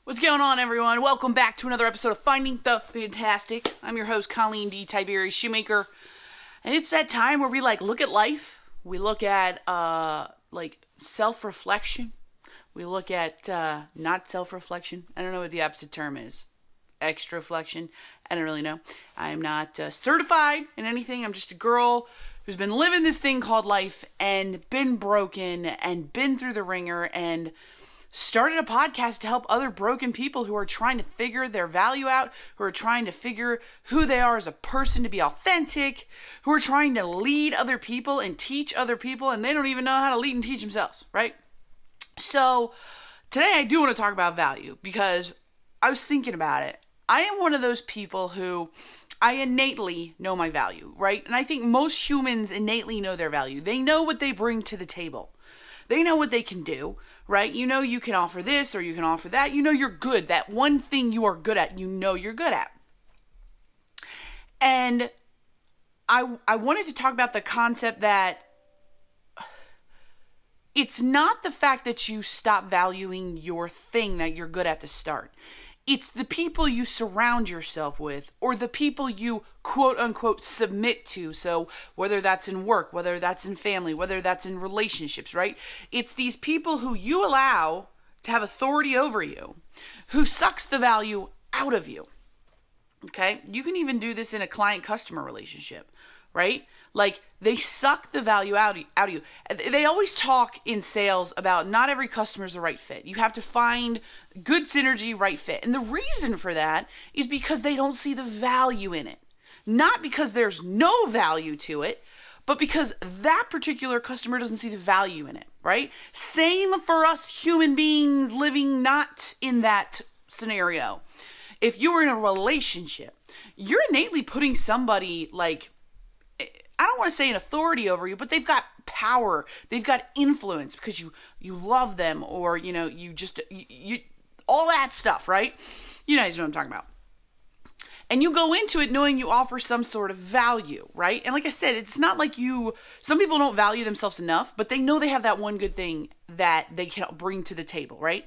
What's going on, everyone? Welcome back to another episode of Finding the Fantastic. I'm your host, Colleen D. Tiberius Shoemaker. And it's that time where we, look at life. We look at, self-reflection. We look at, not self-reflection. I don't know what the opposite term is. Extra-reflection. I don't really know. I'm not certified in anything. I'm just a girl who's been living this thing called life and been broken and been through the ringer and started a podcast to help other broken people who are trying to figure their value out, who are trying to figure who they are as a person to be authentic, who are trying to lead other people and teach other people, and they don't even know how to lead and teach themselves, right? So today I do want to talk about value because I was thinking about it. I am one of those people who I innately know my value, right? And I think most humans innately know their value. They know what they bring to the table. They know what they can do, right? You know you can offer this or you can offer that. You know you're good. That one thing you are good at, you know you're good at. And I wanted to talk about the concept that it's not the fact that you stop valuing your thing that you're good at to start. It's the people you surround yourself with or the people you quote unquote submit to. So whether that's in work, whether that's in family, whether that's in relationships, right? It's these people who you allow to have authority over you, who sucks the value out of you. Okay? You can even do this in a client-customer relationship, right? Like, they suck the value out of you. They always talk in sales about not every customer is the right fit. You have to find good synergy, right fit. And the reason for that is because they don't see the value in it. Not because there's no value to it, but because that particular customer doesn't see the value in it, right? Same for us human beings living not in that scenario. If you were in a relationship, you're innately putting somebody I don't want to say an authority over you, but they've got power. They've got influence because you love them or, you just, all that stuff, right? You guys know what I'm talking about. And you go into it knowing you offer some sort of value, right? And like I said, it's not like some people don't value themselves enough, but they know they have that one good thing that they can bring to the table, right?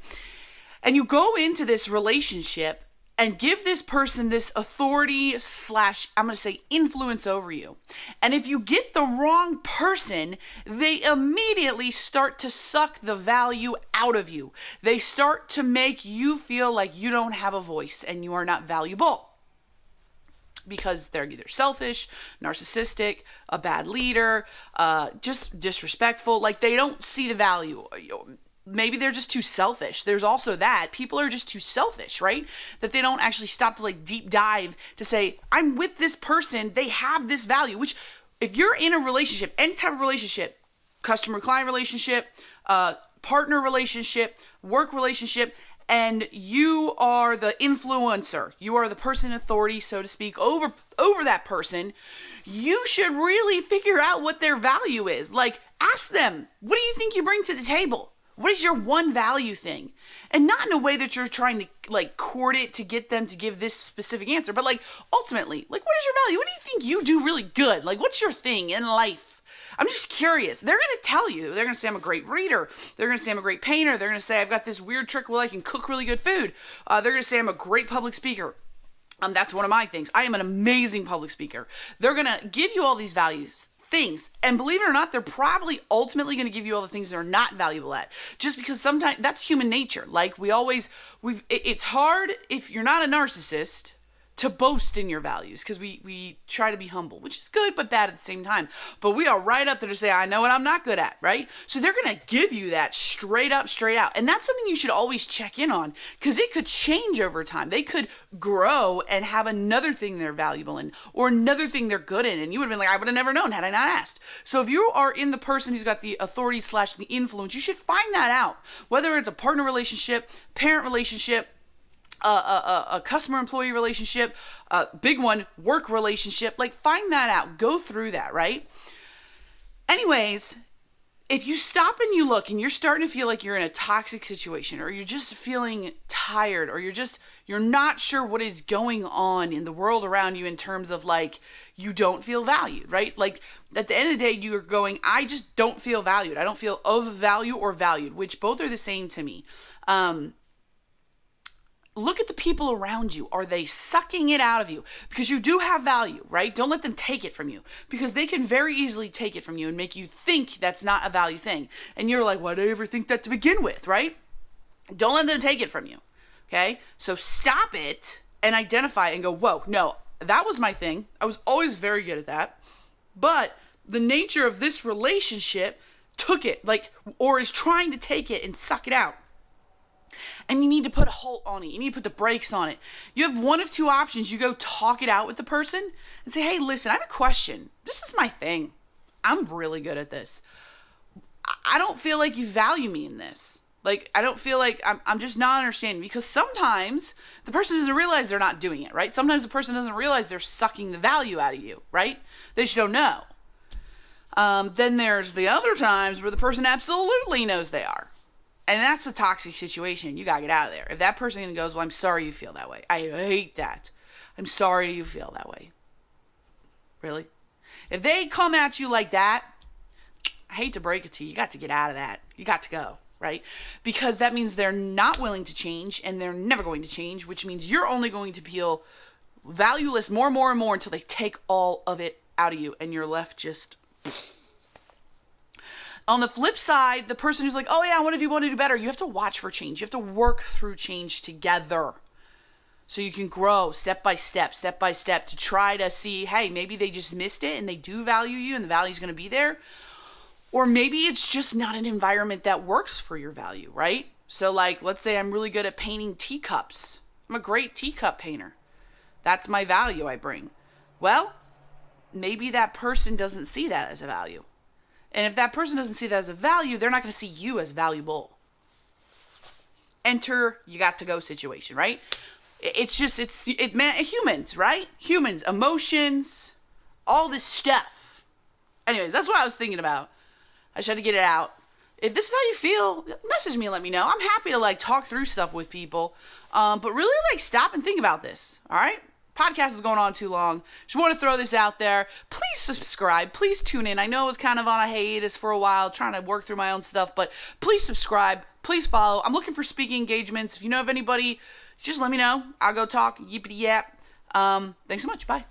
And you go into this relationship and give this person this authority / I'm going to say influence over you. And if you get the wrong person, they immediately start to suck the value out of you. They start to make you feel like you don't have a voice and you are not valuable. Because they're either selfish, narcissistic, a bad leader, just disrespectful. Like, they don't see the value. Maybe they're just too selfish. There's also that. People are just too selfish, right? That they don't actually stop to deep dive to say, I'm with this person. They have this value. Which, if you're in a relationship, any type of relationship, customer-client relationship, partner relationship, work relationship, and you are the influencer, you are the person in authority, so to speak, over that person, you should really figure out what their value is. Ask them, what do you think you bring to the table? What is your one value thing? And not in a way that you're trying to court it to get them to give this specific answer, but ultimately, what is your value? What do you think you do really good? What's your thing in life? I'm just curious. They're going to tell you. They're going to say I'm a great reader. They're going to say I'm a great painter. They're going to say I've got this weird trick where I can cook really good food. They're going to say I'm a great public speaker. That's one of my things. I am an amazing public speaker. They're going to give you all these things, and believe it or not, they're probably ultimately going to give you all the things they're not valuable at, just because sometimes that's human nature. It's hard if you're not a narcissist to boast in your values, because we try to be humble, which is good but bad at the same time. But we are right up there to say, I know what I'm not good at, right? So they're going to give you that straight up, straight out. And that's something you should always check in on, because it could change over time. They could grow and have another thing they're valuable in, or another thing they're good in. And you would have been like, I would have never known had I not asked. So if you are in the person who's got the authority / the influence, you should find that out. Whether it's a partner relationship, parent relationship, a customer-employee relationship, big one, work relationship. Find that out. Go through that, right? Anyways, if you stop and you look and you're starting to feel like you're in a toxic situation, or you're just feeling tired, or you're not sure what is going on in the world around you in terms of you don't feel valued, right? At the end of the day, you're going, I just don't feel valued. I don't feel of value or valued, which both are the same to me. look at the people around you. Are they sucking it out of you? Because you do have value, right? Don't let them take it from you, because they can very easily take it from you and make you think that's not a value thing. And you're like, why did I ever think that to begin with, right? Don't let them take it from you, okay? So stop it and identify and go, whoa, no, that was my thing. I was always very good at that. But the nature of this relationship took it, or is trying to take it and suck it out. And you need to put a halt on it. You need to put the brakes on it. You have one of two options. You go talk it out with the person and say, hey, listen, I have a question. This is my thing. I'm really good at this. I don't feel like you value me in this. I don't feel like I'm just not understanding, because sometimes the person doesn't realize they're not doing it, right? Sometimes the person doesn't realize they're sucking the value out of you, right? They just don't know. Then there's the other times where the person absolutely knows they are. And that's a toxic situation. You gotta get out of there. If that person goes, well, I'm sorry you feel that way. I hate that. I'm sorry you feel that way. Really? If they come at you like that, I hate to break it to you, you got to get out of that. You got to go, right? Because that means they're not willing to change, and they're never going to change, which means you're only going to feel valueless more and more and more until they take all of it out of you and you're left just... On the flip side, the person who's like, oh yeah, I want to do better. You have to watch for change. You have to work through change together. So you can grow step by step to try to see, hey, maybe they just missed it and they do value you and the value's going to be there. Or maybe it's just not an environment that works for your value, right? So let's say I'm really good at painting teacups. I'm a great teacup painter. That's my value I bring. Well, maybe that person doesn't see that as a value. And if that person doesn't see that as a value, they're not going to see you as valuable. Enter you got to go situation, right? Humans, right? Humans, emotions, all this stuff. Anyways, that's what I was thinking about. I just had to get it out. If this is how you feel, message me and let me know. I'm happy to talk through stuff with people. But really stop and think about this. All right? Podcast is going on too long. Just want to throw this out there. Please subscribe. Please tune in. I know I was kind of on a hiatus for a while, trying to work through my own stuff, but please subscribe. Please follow. I'm looking for speaking engagements. If you know of anybody, just let me know. I'll go talk. Yippity yap. Thanks so much. Bye.